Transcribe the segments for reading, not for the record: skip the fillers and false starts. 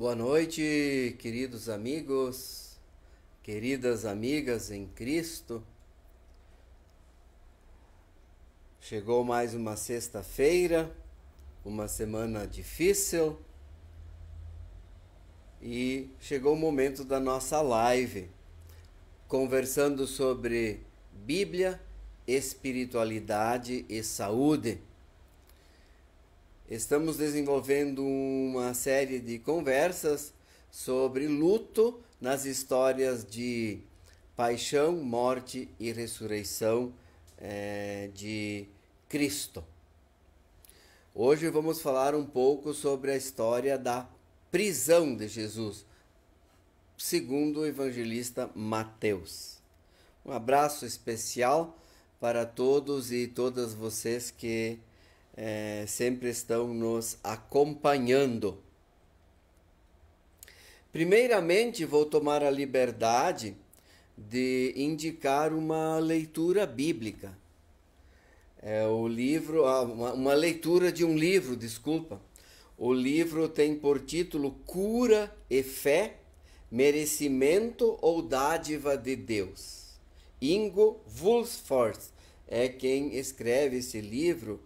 Boa noite, queridos amigos, queridas amigas em Cristo. Chegou mais uma sexta-feira, uma semana difícil e chegou o momento da nossa live, conversando sobre Bíblia, espiritualidade e saúde. Estamos desenvolvendo uma série de conversas sobre luto nas histórias de paixão, morte e ressurreição de Cristo. Hoje vamos falar um pouco sobre a história da prisão de Jesus, segundo o evangelista Mateus. Um abraço especial para todos e todas vocês que sempre estão nos acompanhando. Primeiramente, vou tomar a liberdade de indicar uma leitura bíblica. Uma leitura de um livro, desculpa. O livro tem por título Cura e Fé, Merecimento ou Dádiva de Deus. Ingo Wulfstorf é quem escreve esse livro.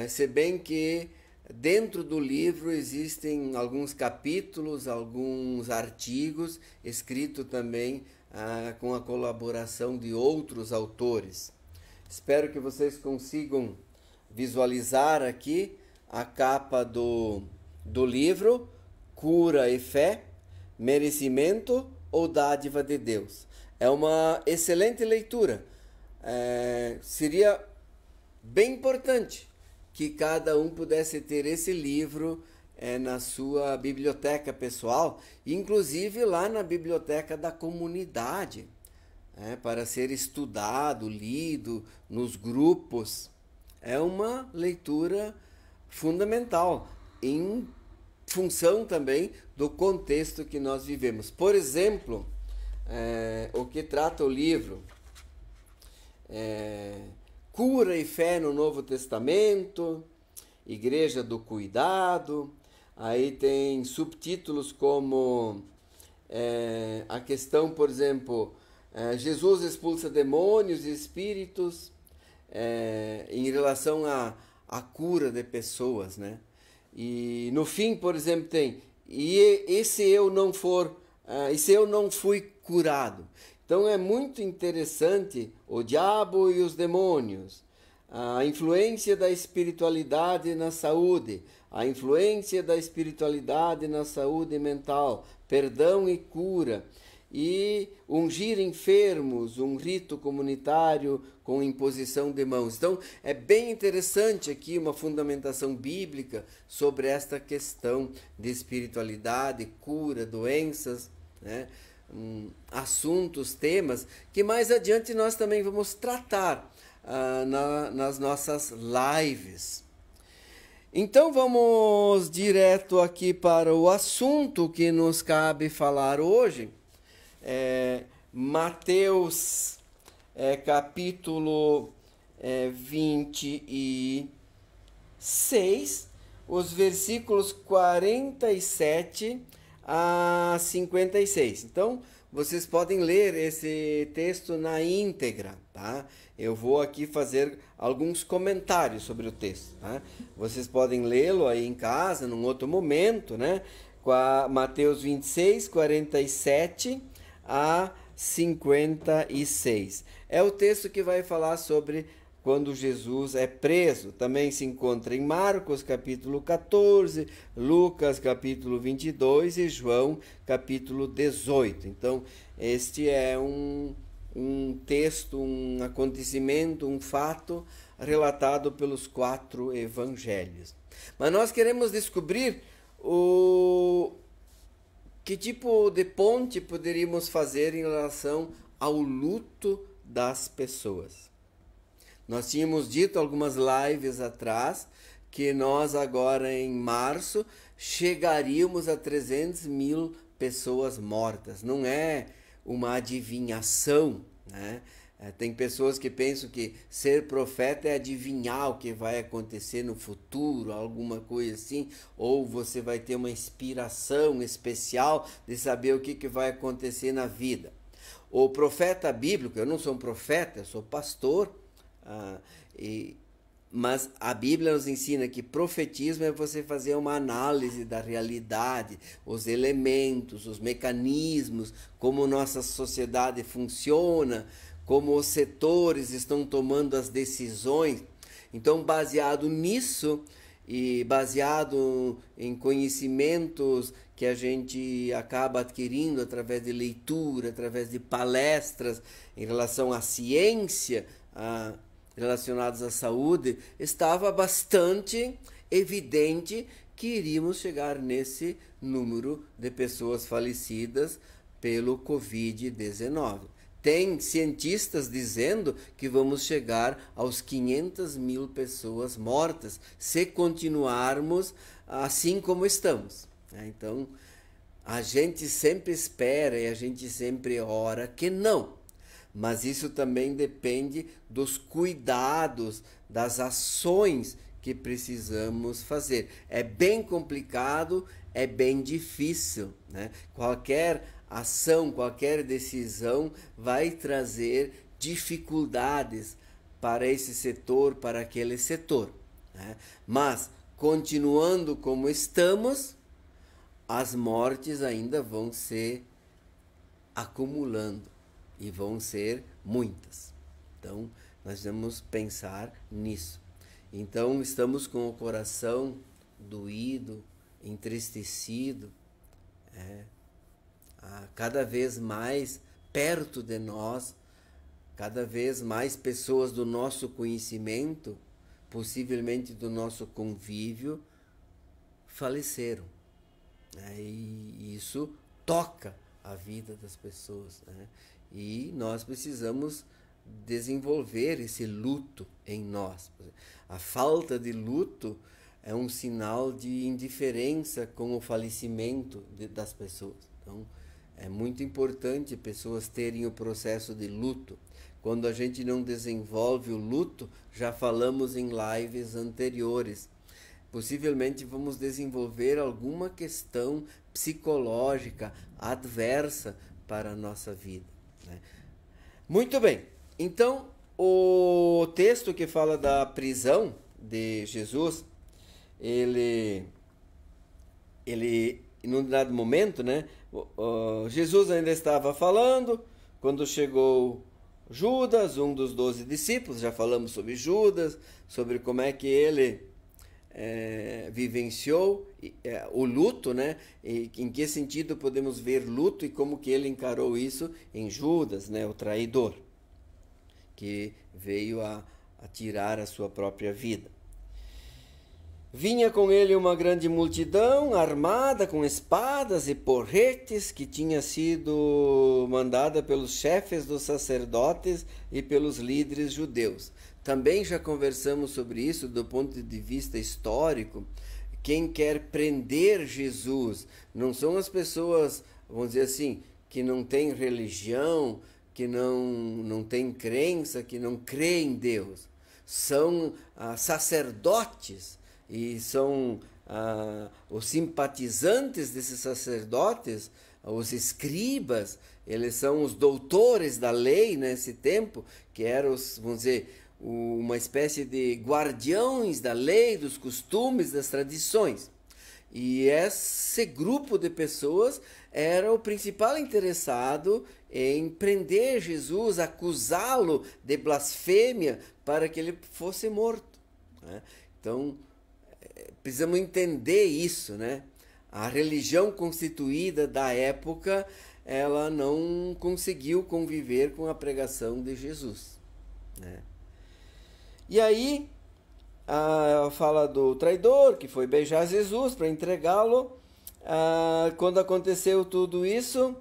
Se bem que dentro do livro existem alguns capítulos, alguns artigos, escritos também com a colaboração de outros autores. Espero que vocês consigam visualizar aqui a capa do livro, Cura e Fé, Merecimento ou Dádiva de Deus. É uma excelente leitura. Seria bem importante que cada um pudesse ter esse livro na sua biblioteca pessoal, inclusive lá na biblioteca da comunidade, para ser estudado, lido nos grupos. É uma leitura fundamental, em função também do contexto que nós vivemos. Por exemplo, o que trata o livro Cura e Fé no Novo Testamento, Igreja do Cuidado. Aí tem subtítulos como a questão, por exemplo, Jesus expulsa demônios e espíritos, em relação à cura de pessoas, né? E no fim, por exemplo, tem e se eu não fui curado? Então é muito interessante o diabo e os demônios, a influência da espiritualidade na saúde, a influência da espiritualidade na saúde mental, perdão e cura, e ungir enfermos, um rito comunitário com imposição de mãos. Então é bem interessante aqui uma fundamentação bíblica sobre esta questão de espiritualidade, cura, doenças, né? Assuntos, temas que mais adiante nós também vamos tratar nas nossas lives. Então vamos direto aqui para o assunto que nos cabe falar hoje. Mateus capítulo 26, os versículos 47 a 56. Então, vocês podem ler esse texto na íntegra, tá? Eu vou aqui fazer alguns comentários sobre o texto, tá? Vocês podem lê-lo aí em casa, num outro momento, né? Com a Mateus 26, 47 a 56. É o texto que vai falar sobre quando Jesus é preso. Também se encontra em Marcos, capítulo 14, Lucas, capítulo 22 e João, capítulo 18. Então, este é um texto, um acontecimento, um fato relatado pelos 4 evangelhos. Mas nós queremos descobrir que tipo de ponte poderíamos fazer em relação ao luto das pessoas. Nós tínhamos dito algumas lives atrás que nós agora em março chegaríamos a 300 mil pessoas mortas. Não é uma adivinhação, né? Tem pessoas que pensam que ser profeta é adivinhar o que vai acontecer no futuro, alguma coisa assim, ou você vai ter uma inspiração especial de saber o que vai acontecer na vida. O profeta bíblico, eu não sou um profeta, eu sou pastor, mas a Bíblia nos ensina que profetismo é você fazer uma análise da realidade, os elementos, os mecanismos, como nossa sociedade funciona, como os setores estão tomando as decisões. Então, baseado nisso e baseado em conhecimentos que a gente acaba adquirindo através de leitura, através de palestras em relação à ciência, relacionados à saúde, estava bastante evidente que iríamos chegar nesse número de pessoas falecidas pelo Covid-19. Tem cientistas dizendo que vamos chegar aos 500 mil pessoas mortas se continuarmos assim como estamos. Então, a gente sempre espera e a gente sempre ora que não. Mas isso também depende dos cuidados, das ações que precisamos fazer. É bem complicado, é bem difícil, né? Qualquer ação, qualquer decisão vai trazer dificuldades para esse setor, para aquele setor, né? Mas, continuando como estamos, as mortes ainda vão se acumulando e vão ser muitas. Então, nós vamos pensar nisso. Então, estamos com o coração doído, entristecido, cada vez mais perto de nós, cada vez mais pessoas do nosso conhecimento, possivelmente do nosso convívio, faleceram. E isso toca a vida das pessoas, né? E nós precisamos desenvolver esse luto em nós. A falta de luto é um sinal de indiferença com o falecimento das pessoas. Então, é muito importante pessoas terem o processo de luto. Quando a gente não desenvolve o luto, já falamos em lives anteriores, possivelmente vamos desenvolver alguma questão psicológica adversa para a nossa vida, né? Muito bem, então o texto que fala da prisão de Jesus, ele em um dado momento, né, Jesus ainda estava falando quando chegou Judas, um dos 12 discípulos. Já falamos sobre Judas, sobre como é que ele vivenciou o luto, né? E em que sentido podemos ver luto e como que ele encarou isso em Judas, né? O traidor, que veio a tirar a sua própria vida. Vinha com ele uma grande multidão armada com espadas e porretes, que tinha sido mandada pelos chefes dos sacerdotes e pelos líderes judeus. Também já conversamos sobre isso do ponto de vista histórico. Quem quer prender Jesus não são as pessoas, vamos dizer assim, que não têm religião, que não têm crença, que não creem em Deus. São sacerdotes e são os simpatizantes desses sacerdotes, os escribas. Eles são os doutores da lei nesse tempo, que eram, vamos dizer, uma espécie de guardiões da lei, dos costumes, das tradições. E esse grupo de pessoas era o principal interessado em prender Jesus, acusá-lo de blasfêmia para que ele fosse morto, né? Então, precisamos entender isso, né? A religião constituída da época, ela não conseguiu conviver com a pregação de Jesus, né? E aí, fala do traidor que foi beijar Jesus para entregá-lo. Quando aconteceu tudo isso,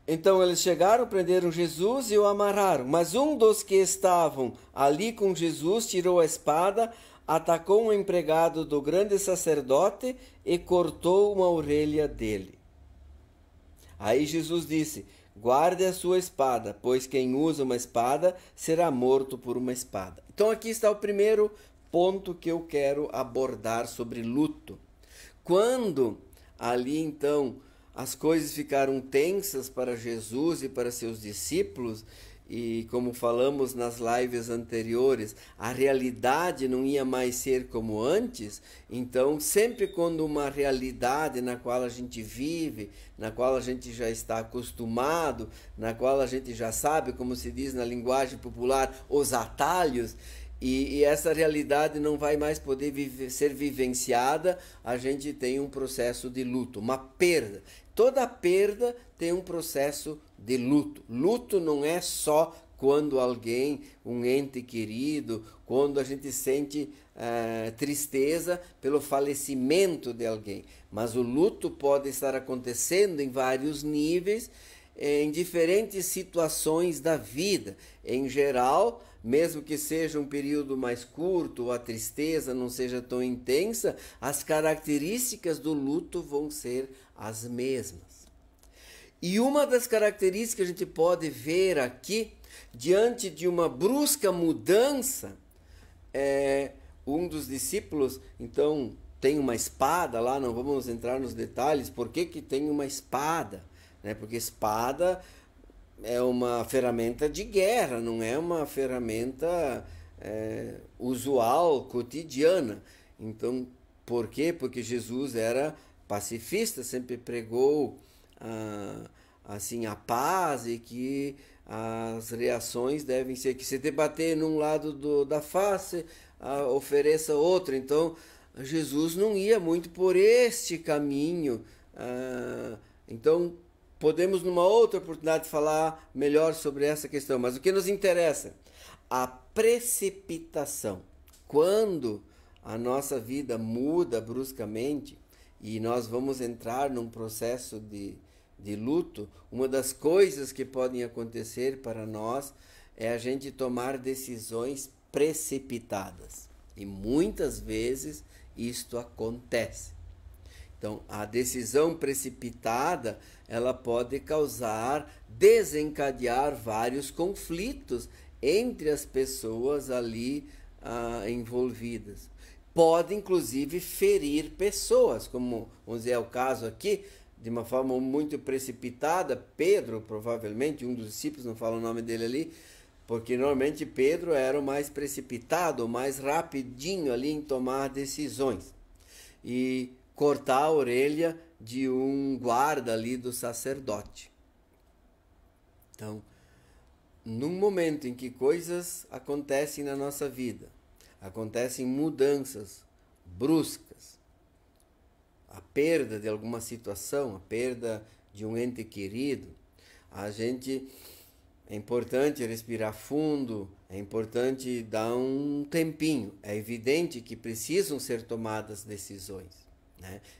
então eles chegaram, prenderam Jesus e o amarraram. Mas um dos que estavam ali com Jesus tirou a espada, atacou um empregado do grande sacerdote e cortou uma orelha dele. Aí Jesus disse: guarde a sua espada, pois quem usa uma espada será morto por uma espada. Então aqui está o primeiro ponto que eu quero abordar sobre luto. Quando ali então as coisas ficaram tensas para Jesus e para seus discípulos, e como falamos nas lives anteriores, a realidade não ia mais ser como antes. Então, sempre quando uma realidade na qual a gente vive, na qual a gente já está acostumado, na qual a gente já sabe, como se diz na linguagem popular, os atalhos, e essa realidade não vai mais poder ser vivenciada, a gente tem um processo de luto, uma perda. Toda perda tem um processo de luto. Luto não é só quando alguém, um ente querido, quando a gente sente tristeza pelo falecimento de alguém. Mas o luto pode estar acontecendo em vários níveis, em diferentes situações da vida. Em geral, mesmo que seja um período mais curto, ou a tristeza não seja tão intensa, as características do luto vão ser as mesmas. E uma das características que a gente pode ver aqui, diante de uma brusca mudança, um dos discípulos, então, tem uma espada lá, não vamos entrar nos detalhes, por que tem uma espada? Porque espada é uma ferramenta de guerra, não é uma ferramenta usual, cotidiana. Então, por quê? Porque Jesus era pacifista, sempre pregou assim a paz, e que as reações devem ser que se te bater num lado da face, ofereça outro. Então, Jesus não ia muito por este caminho. Então, podemos numa outra oportunidade falar melhor sobre essa questão, mas o que nos interessa? A precipitação. Quando a nossa vida muda bruscamente e nós vamos entrar num processo de luto, uma das coisas que podem acontecer para nós é a gente tomar decisões precipitadas. E muitas vezes isto acontece. Então, a decisão precipitada, ela pode desencadear vários conflitos entre as pessoas ali envolvidas. Pode, inclusive, ferir pessoas, como, vamos dizer, é o caso aqui, de uma forma muito precipitada. Pedro, provavelmente, um dos discípulos, não fala o nome dele ali, porque normalmente Pedro era o mais precipitado, o mais rapidinho ali em tomar decisões. E cortar a orelha de um guarda ali do sacerdote. Então, num momento em que coisas acontecem na nossa vida, acontecem mudanças bruscas, a perda de alguma situação, a perda de um ente querido, é importante respirar fundo, é importante dar um tempinho. É evidente que precisam ser tomadas decisões.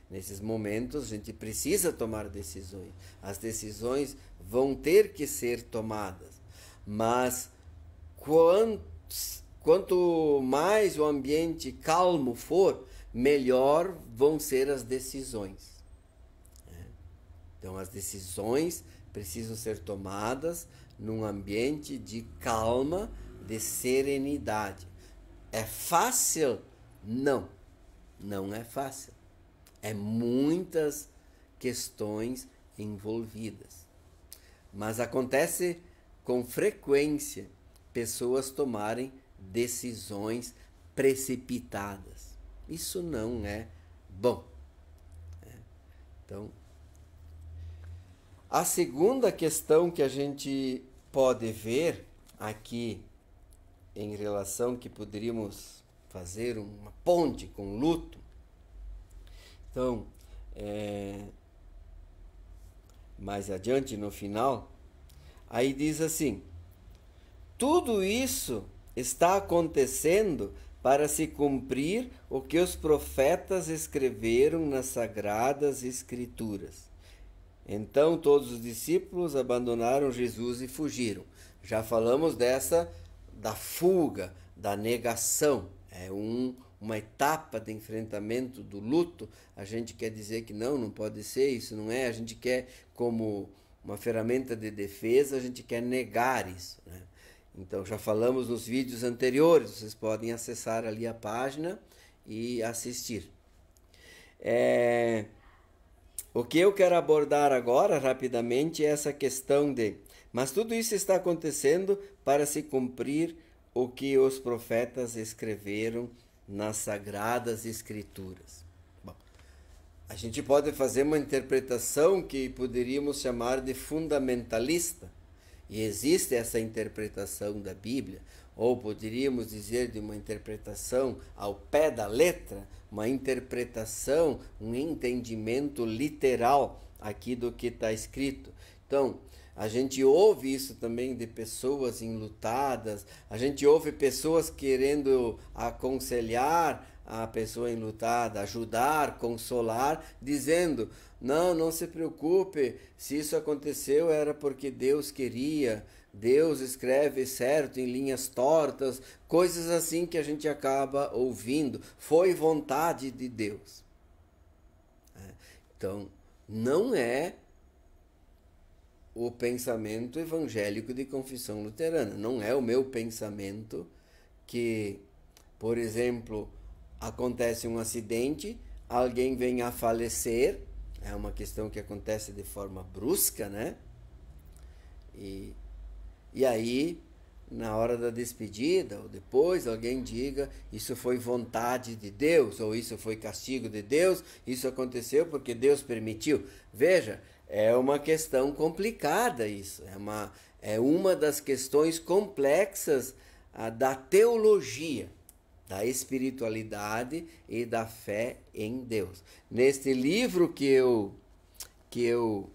Nesses momentos a gente precisa tomar decisões. As decisões vão ter que ser tomadas. Mas quanto mais o ambiente calmo for, melhor vão ser as decisões. Então as decisões precisam ser tomadas num ambiente de calma, de serenidade. É fácil? Não. Não é fácil. É muitas questões envolvidas. Mas acontece com frequência pessoas tomarem decisões precipitadas. Isso não é bom. Então, a segunda questão que a gente pode ver aqui em relação que poderíamos fazer uma ponte com luto. Então, mais adiante no final, aí diz assim: tudo isso está acontecendo para se cumprir o que os profetas escreveram nas Sagradas Escrituras. Então todos os discípulos abandonaram Jesus e fugiram. Já falamos da fuga, da negação. É uma etapa de enfrentamento do luto. A gente quer dizer que não pode ser, isso não é. A gente quer, como uma ferramenta de defesa, a gente quer negar isso, né? Então, já falamos nos vídeos anteriores, vocês podem acessar ali a página e assistir. O que eu quero abordar agora, rapidamente, é essa questão de... Mas tudo isso está acontecendo para se cumprir o que os profetas escreveram nas Sagradas Escrituras. Bom, a gente pode fazer uma interpretação que poderíamos chamar de fundamentalista, e existe essa interpretação da Bíblia, ou poderíamos dizer de uma interpretação ao pé da letra, uma interpretação, um entendimento literal aqui do que está escrito. Então, a gente ouve isso também de pessoas enlutadas, a gente ouve pessoas querendo aconselhar a pessoa enlutada, ajudar, consolar, dizendo: não se preocupe, se isso aconteceu era porque Deus queria, Deus escreve certo em linhas tortas, coisas assim que a gente acaba ouvindo, foi vontade de Deus. Então, não é o pensamento evangélico de confissão luterana, não é o meu pensamento que, por exemplo, acontece um acidente, alguém vem a falecer, é uma questão que acontece de forma brusca, né? E aí, na hora da despedida, ou depois, alguém diga: isso foi vontade de Deus, ou isso foi castigo de Deus, isso aconteceu porque Deus permitiu. Veja, é uma questão complicada isso, é uma das questões complexas da teologia, da espiritualidade e da fé em Deus. Neste livro que eu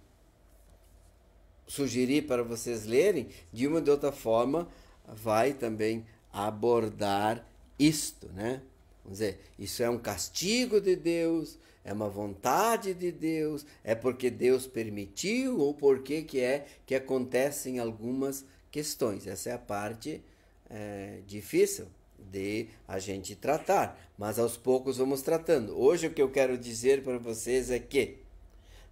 sugeri para vocês lerem, de uma ou de outra forma, vai também abordar isto, né? Vamos dizer, isso é um castigo de Deus, é uma vontade de Deus, é porque Deus permitiu, ou porque que acontecem algumas questões. Essa é a parte difícil de a gente tratar, mas aos poucos vamos tratando. Hoje o que eu quero dizer para vocês é que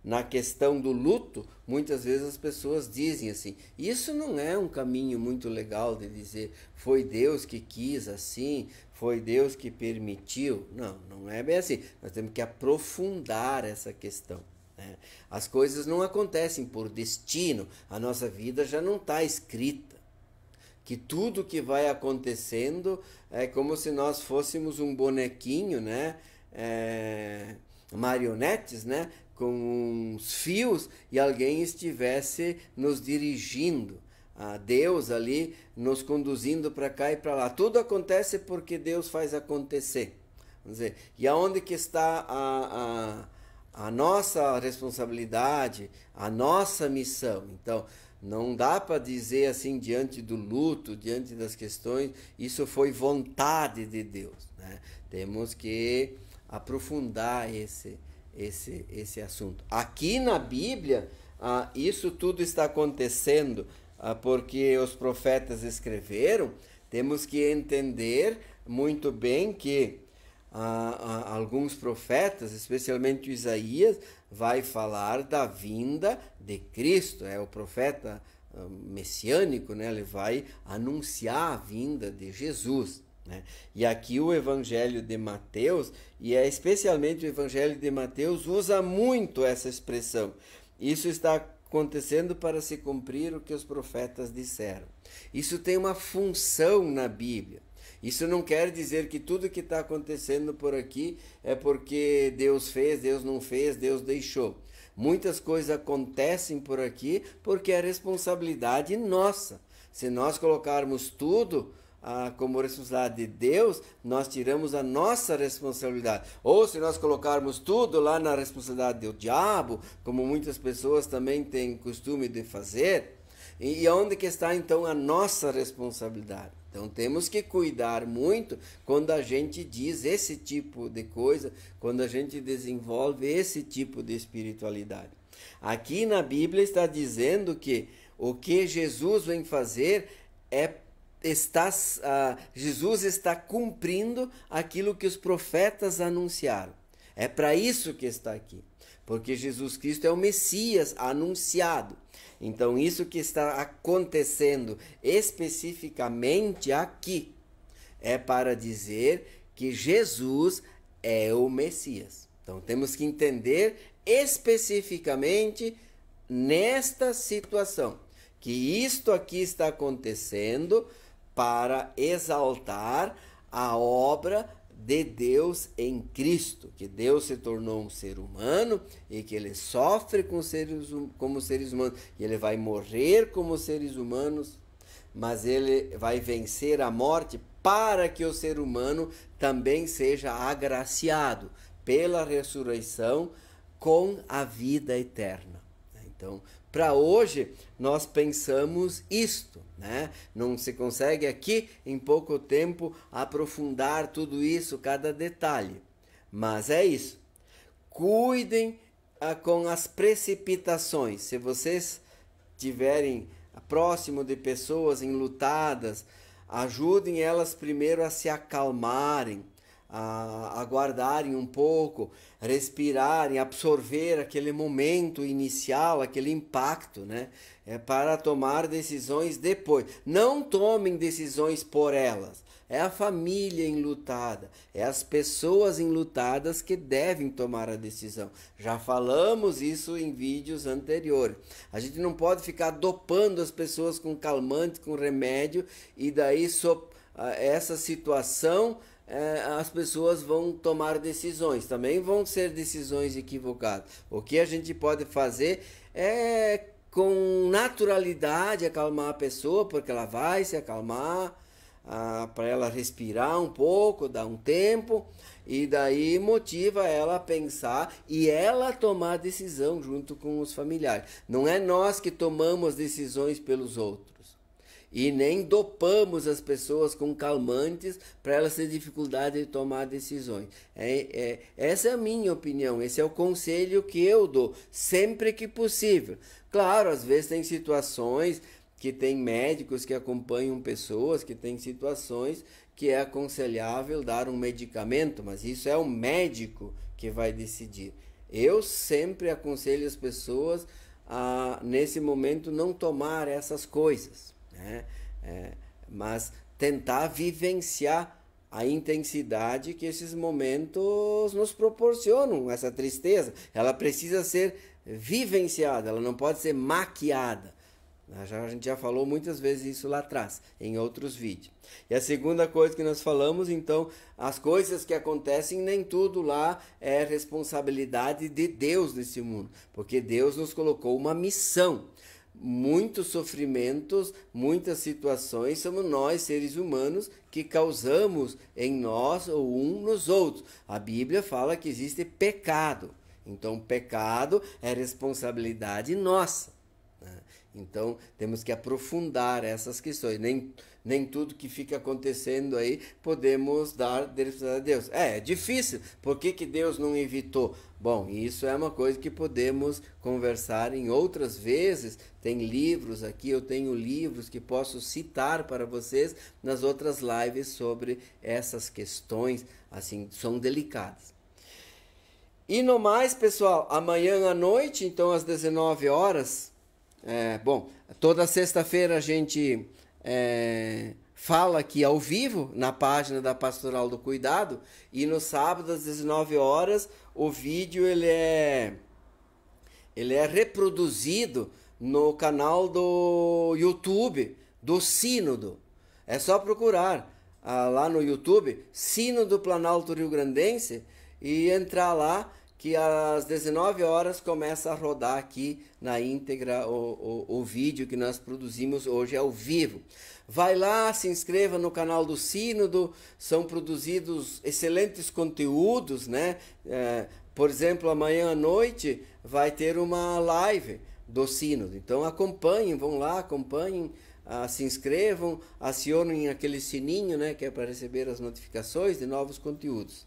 na questão do luto, muitas vezes as pessoas dizem assim: isso não é um caminho muito legal de dizer foi Deus que quis assim, foi Deus que permitiu. Não é bem assim. Nós temos que aprofundar essa questão, né? As coisas não acontecem por destino, a nossa vida já não está escrita. Que tudo que vai acontecendo é como se nós fôssemos um bonequinho, né? Marionetes, né? Com uns fios, e alguém estivesse nos dirigindo, a Deus ali nos conduzindo para cá e para lá. Tudo acontece porque Deus faz acontecer. Vamos dizer, e aonde que está a nossa responsabilidade, a nossa missão? Então, não dá para dizer assim, diante do luto, diante das questões, isso foi vontade de Deus, né? Temos que aprofundar esse assunto. Aqui na Bíblia, isso tudo está acontecendo porque os profetas escreveram. Temos que entender muito bem que alguns profetas, especialmente Isaías, vai falar da vinda de Cristo. É o profeta messiânico, né? Ele vai anunciar a vinda de Jesus, né? E aqui o Evangelho de Mateus, e especialmente o Evangelho de Mateus, usa muito essa expressão. Isso está acontecendo para se cumprir o que os profetas disseram. Isso tem uma função na Bíblia. Isso não quer dizer que tudo que está acontecendo por aqui é porque Deus fez, Deus não fez, Deus deixou. Muitas coisas acontecem por aqui porque é responsabilidade nossa. Se nós colocarmos tudo como responsabilidade de Deus, nós tiramos a nossa responsabilidade. Ou se nós colocarmos tudo lá na responsabilidade do diabo, como muitas pessoas também têm costume de fazer, e onde que está então a nossa responsabilidade? Então temos que cuidar muito quando a gente diz esse tipo de coisa, quando a gente desenvolve esse tipo de espiritualidade. Aqui na Bíblia está dizendo que o que Jesus vem fazer Jesus está cumprindo aquilo que os profetas anunciaram. É para isso que está aqui. porque Jesus Cristo é o Messias anunciado. Então, isso que está acontecendo especificamente aqui é para dizer que Jesus é o Messias. Então, temos que entender especificamente nesta situação que isto aqui está acontecendo para exaltar a obra de Deus em Cristo, que Deus se tornou um ser humano e que ele sofre como seres humanos, e ele vai morrer como seres humanos, mas ele vai vencer a morte para que o ser humano também seja agraciado pela ressurreição com a vida eterna. Então, para hoje, nós pensamos isto, né? Não se consegue aqui, em pouco tempo, aprofundar tudo isso, cada detalhe. Mas é isso. Cuidem com as precipitações. Se vocês estiverem próximo de pessoas enlutadas, ajudem elas primeiro a se acalmarem, a aguardarem um pouco, respirarem, absorver aquele momento inicial, aquele impacto, né? Para tomar decisões depois. Não tomem decisões por elas. É a família enlutada, é as pessoas enlutadas que devem tomar a decisão. Já falamos isso em vídeos anteriores. A gente não pode ficar dopando as pessoas com calmante, com remédio, e daí essa situação as pessoas vão tomar decisões. Também vão ser decisões equivocadas. O que a gente pode fazer é com naturalidade acalmar a pessoa, porque ela vai se acalmar, para ela respirar um pouco, dar um tempo, e daí motiva ela a pensar e ela tomar a decisão junto com os familiares. Não é nós que tomamos decisões pelos outros. E nem dopamos as pessoas com calmantes para elas terem dificuldade de tomar decisões. Essa é a minha opinião, esse é o conselho que eu dou, sempre que possível. Claro, às vezes tem situações que tem médicos que acompanham pessoas, que tem situações que é aconselhável dar um medicamento, mas isso é o médico que vai decidir. Eu sempre aconselho as pessoas a, nesse momento, não tomar essas coisas. Mas tentar vivenciar a intensidade que esses momentos nos proporcionam, essa tristeza. Ela precisa ser vivenciada, ela não pode ser maquiada. A gente já falou muitas vezes isso lá atrás, em outros vídeos. E a segunda coisa que nós falamos, então, as coisas que acontecem, nem tudo lá é responsabilidade de Deus nesse mundo, porque Deus nos colocou uma missão. Muitos sofrimentos, muitas situações, somos nós, seres humanos, que causamos em nós ou um nos outros. A Bíblia fala que existe pecado. Então, pecado é responsabilidade nossa. Então, temos que aprofundar essas questões. Nem tudo que fica acontecendo aí podemos dar responsabilidade a Deus. É difícil. Por que Deus não evitou? Bom, isso é uma coisa que podemos conversar em outras vezes. Tem livros aqui, eu tenho livros que posso citar para vocês nas outras lives sobre essas questões, assim, são delicadas. E no mais, pessoal, amanhã à noite, então às 19 horas... Bom, toda sexta-feira a gente fala aqui ao vivo na página da Pastoral do Cuidado, e no sábado às 19 horas o vídeo ele é reproduzido no canal do YouTube do Sínodo. É só procurar lá no YouTube Sínodo Planalto Rio-Grandense e entrar lá, que às 19 horas começa a rodar aqui na íntegra o vídeo que nós produzimos hoje ao vivo. Vai lá, se inscreva no canal do Sínodo, são produzidos excelentes conteúdos, né? Por exemplo, amanhã à noite vai ter uma live do Sínodo, então acompanhem, vão lá, acompanhem, se inscrevam, acionem aquele sininho, né, que é para receber as notificações de novos conteúdos.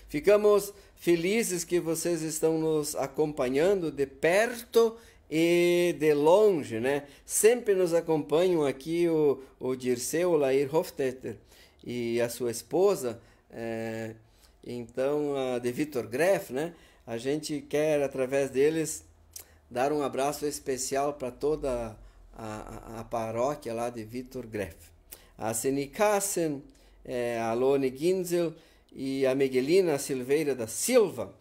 Ficamos felizes que vocês estão nos acompanhando de perto e de longe, né? Sempre nos acompanham aqui o Dirceu Lair Hofstetter e a sua esposa, então, de Vitor Greff, né? a gente quer, através deles, dar um abraço especial para toda a paróquia lá de Vitor Greff. A Seni Kassen, a Lone Ginzel e a Miguelina Silveira da Silva.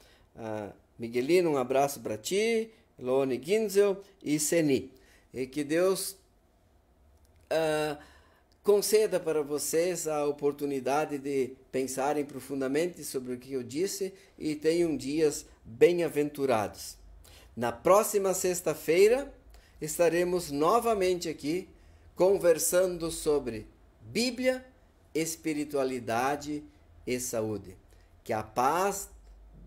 Miguelina, um abraço para ti, Lone Ginzel e Seni. E que Deus conceda para vocês a oportunidade de pensarem profundamente sobre o que eu disse e tenham dias bem-aventurados. Na próxima sexta-feira estaremos novamente aqui conversando sobre Bíblia, espiritualidade e saúde. Que a paz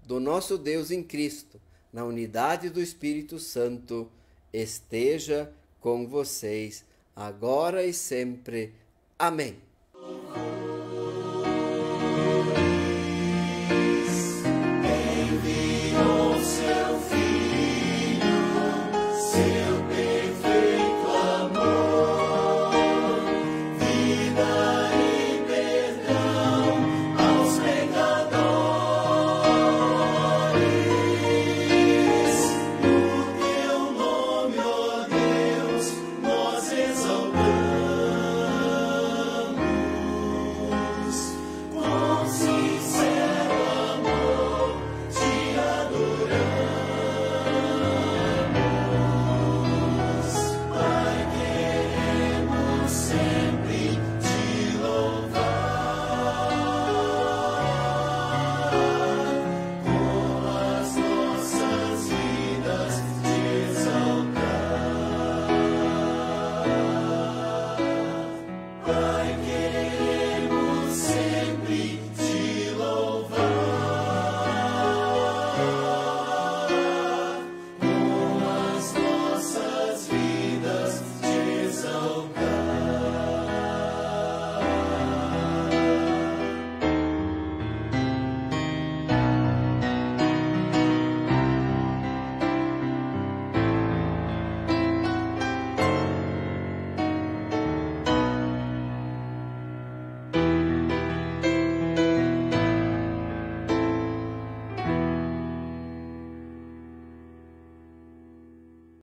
do nosso Deus em Cristo, na unidade do Espírito Santo, esteja com vocês, agora e sempre. Amém.